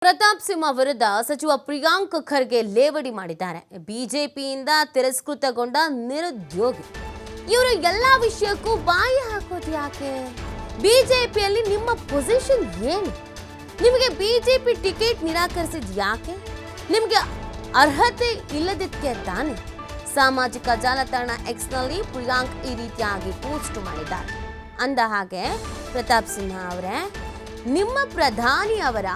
ಪ್ರತಾಪ್ ಸಿಂಹ ವಿರುದ್ಧ ಸಚಿವ ಪ್ರಿಯಾಂಕ್ ಖರ್ಗೆ ಲೇವಡಿ ಮಾಡಿದ್ದಾರೆ. ಬಿಜೆಪಿಯಿಂದ ತಿರಸ್ಕೃತಗೊಂಡ ನಿರುದ್ಯೋಗಿ ಇವರು ಎಲ್ಲಾ ವಿಷಯಕ್ಕೂ ಬಾಯಿ ಹಾಕೋದು ಯಾಕೆ? ಬಿಜೆಪಿಯಲ್ಲಿ ನಿಮ್ಮ ಪೊಸಿಷನ್ ಏನು? ನಿಮಗೆ ಬಿಜೆಪಿ ಟಿಕೆಟ್ ನಿರಾಕರಿಸಿದ ಯಾಕೆ? ನಿಮಗೆ ಅರ್ಹತೆ ಇಲ್ಲದಕ್ಕೆ ತಾನೆ? ಸಾಮಾಜಿಕ ಜಾಲತಾಣ ಎಕ್ಸ್ನಲ್ಲಿ ಪ್ರಿಯಾಂಕ್ ಈ ರೀತಿಯಾಗಿ ಪೋಸ್ಟ್ ಮಾಡಿದ್ದಾರೆ. ಅಂದ ಹಾಗೆ ಪ್ರತಾಪ್ ಸಿಂಹ ಅವರೇ, ನಿಮ್ಮ ಪ್ರಧಾನಿ ಅವರ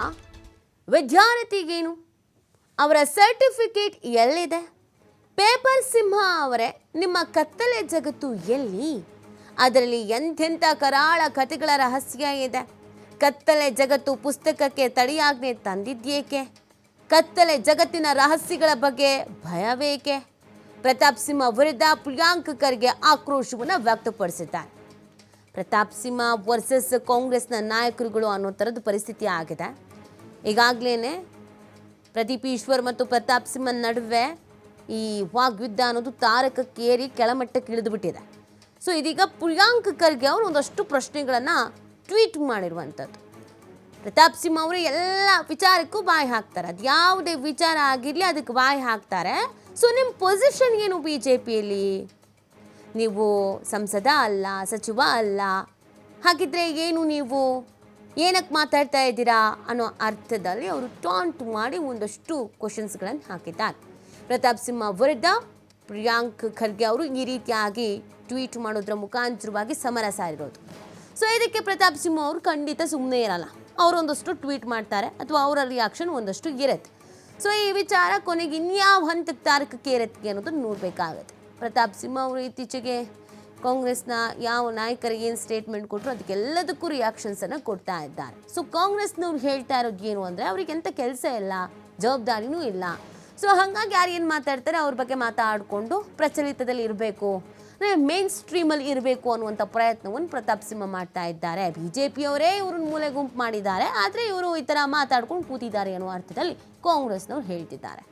ವಿದ್ಯಾರ್ಥಿಗೇನು? ಅವರ ಸರ್ಟಿಫಿಕೇಟ್ ಎಲ್ಲಿದೆ? ಪೇಪರ್ ಸಿಂಹ ಅವರೇ, ನಿಮ್ಮ ಕತ್ತಲೆ ಜಗತ್ತು ಎಲ್ಲಿ? ಅದರಲ್ಲಿ ಎಂಥೆಂಥ ಕರಾಳ ಕಥೆಗಳ ರಹಸ್ಯ ಇದೆ. ಕತ್ತಲೆ ಜಗತ್ತು ಪುಸ್ತಕಕ್ಕೆ ತಡೆಯಾಜ್ಞೆ ತಂದಿದ್ದೇಕೆ? ಕತ್ತಲೆ ಜಗತ್ತಿನ ರಹಸ್ಯಗಳ ಬಗ್ಗೆ ಭಯವೇಕೆ? ಪ್ರತಾಪ್ ಸಿಂಹ ವಿರುದ್ಧ ಪ್ರಿಯಾಂಕ್ ಖರ್ಗೆ ಆಕ್ರೋಶವನ್ನು ವ್ಯಕ್ತಪಡಿಸಿದ್ದಾರೆ. ಪ್ರತಾಪ್ ಸಿಂಹ ವರ್ಸಸ್ ಕಾಂಗ್ರೆಸ್ನ ನಾಯಕರುಗಳು ಅನ್ನೋ ಥರದ ಪರಿಸ್ಥಿತಿ ಆಗಿದೆ. ಈಗಾಗಲೇ ಪ್ರದೀಪ್ ಈಶ್ವರ್ ಮತ್ತು ಪ್ರತಾಪ್ ಸಿಂಹ ನಡುವೆ ಈ ವಾಗ್ಯುದ್ಧ ಅನ್ನೋದು ತಾರಕಕ್ಕೇರಿ ಕೆಳಮಟ್ಟಕ್ಕೆ ಇಳಿದು ಬಿಟ್ಟಿದೆ. ಸೊ ಇದೀಗ ಪ್ರಿಯಾಂಕ್ ಖರ್ಗೆ ಅವರು ಒಂದಷ್ಟು ಪ್ರಶ್ನೆಗಳನ್ನು ಟ್ವೀಟ್ ಮಾಡಿರುವಂಥದ್ದು. ಪ್ರತಾಪ್ ಸಿಂಹ ಅವರು ಎಲ್ಲ ವಿಚಾರಕ್ಕೂ ಬಾಯಿ ಹಾಕ್ತಾರೆ. ಅದು ಯಾವುದೇ ವಿಚಾರ ಆಗಿರಲಿ ಅದಕ್ಕೆ ಬಾಯಿ ಹಾಕ್ತಾರೆ. ಸೊ ನಿಮ್ಮ ಪೊಸಿಷನ್ ಏನು ಬಿ ಜೆ ಪಿಯಲ್ಲಿ? ನೀವು ಸಂಸದ ಅಲ್ಲ, ಸಚಿವ ಅಲ್ಲ, ಹಾಗಿದ್ರೆ ಏನು ನೀವು ಏನಕ್ಕೆ ಮಾತಾಡ್ತಾ ಇದ್ದೀರಾ ಅನ್ನೋ ಅರ್ಥದಲ್ಲಿ ಅವರು ಟಾಂಟ್ ಮಾಡಿ ಒಂದಷ್ಟು ಕ್ವಶನ್ಸ್ಗಳನ್ನು ಹಾಕಿದ್ದಾರೆ. ಪ್ರತಾಪ್ ಸಿಂಹ ವಿರುದ್ಧ ಪ್ರಿಯಾಂಕ್ ಖರ್ಗೆ ಅವರು ಈ ರೀತಿಯಾಗಿ ಟ್ವೀಟ್ ಮಾಡೋದ್ರ ಮುಖಾಂತರವಾಗಿ ಸಮರ ಸಾರಿರೋದು. ಸೊ ಇದಕ್ಕೆ ಪ್ರತಾಪ್ ಸಿಂಹ ಅವರು ಖಂಡಿತ ಸುಮ್ಮನೆ ಇರಲ್ಲ. ಅವರೊಂದಷ್ಟು ಟ್ವೀಟ್ ಮಾಡ್ತಾರೆ ಅಥವಾ ಅವರ ರಿಯಾಕ್ಷನ್ ಒಂದಷ್ಟು ಇರುತ್ತೆ. ಸೊ ಈ ವಿಚಾರ ಕೊನೆಗೆ ಇನ್ಯಾವ ಹಂತಕ್ಕೆ ತಾರಕಕ್ಕೆ ಇರುತ್ತೆ ಅನ್ನೋದನ್ನು ನೋಡಬೇಕಾಗತ್ತೆ. ಪ್ರತಾಪ್ ಸಿಂಹ ಅವರು ಇತ್ತೀಚೆಗೆ ಕಾಂಗ್ರೆಸ್ನ ಯಾವ ನಾಯಕರಿಗೆ ಏನು ಸ್ಟೇಟ್ಮೆಂಟ್ ಕೊಟ್ಟರು ಅದಕ್ಕೆಲ್ಲದಕ್ಕೂ ರಿಯಾಕ್ಷನ್ಸನ್ನು ಕೊಡ್ತಾ ಇದ್ದಾರೆ. ಸೊ ಕಾಂಗ್ರೆಸ್ನವ್ರು ಹೇಳ್ತಾ ಇರೋದು ಏನು ಅಂದರೆ, ಅವ್ರಿಗೆ ಎಂಥ ಕೆಲಸ ಇಲ್ಲ, ಜವಾಬ್ದಾರಿನೂ ಇಲ್ಲ. ಸೊ ಹಾಗಾಗಿ ಯಾರು ಏನು ಮಾತಾಡ್ತಾರೆ ಅವ್ರ ಬಗ್ಗೆ ಮಾತಾಡಿಕೊಂಡು ಪ್ರಚಲಿತದಲ್ಲಿ ಇರಬೇಕು, ಮೇನ್ ಸ್ಟ್ರೀಮಲ್ಲಿ ಇರಬೇಕು ಅನ್ನುವಂಥ ಪ್ರಯತ್ನವನ್ನು ಪ್ರತಾಪ್ ಸಿಂಹ ಮಾಡ್ತಾ ಇದ್ದಾರೆ. ಬಿ ಜೆ ಪಿಯವರೇ ಇವ್ರನ್ನ ಮೂಲೆ ಗುಂಪು ಮಾಡಿದ್ದಾರೆ, ಆದರೆ ಇವರು ಈ ಥರ ಮಾತಾಡ್ಕೊಂಡು ಕೂತಿದ್ದಾರೆ ಅನ್ನೋ ಅರ್ಥದಲ್ಲಿ ಕಾಂಗ್ರೆಸ್ನವ್ರು ಹೇಳ್ತಿದ್ದಾರೆ.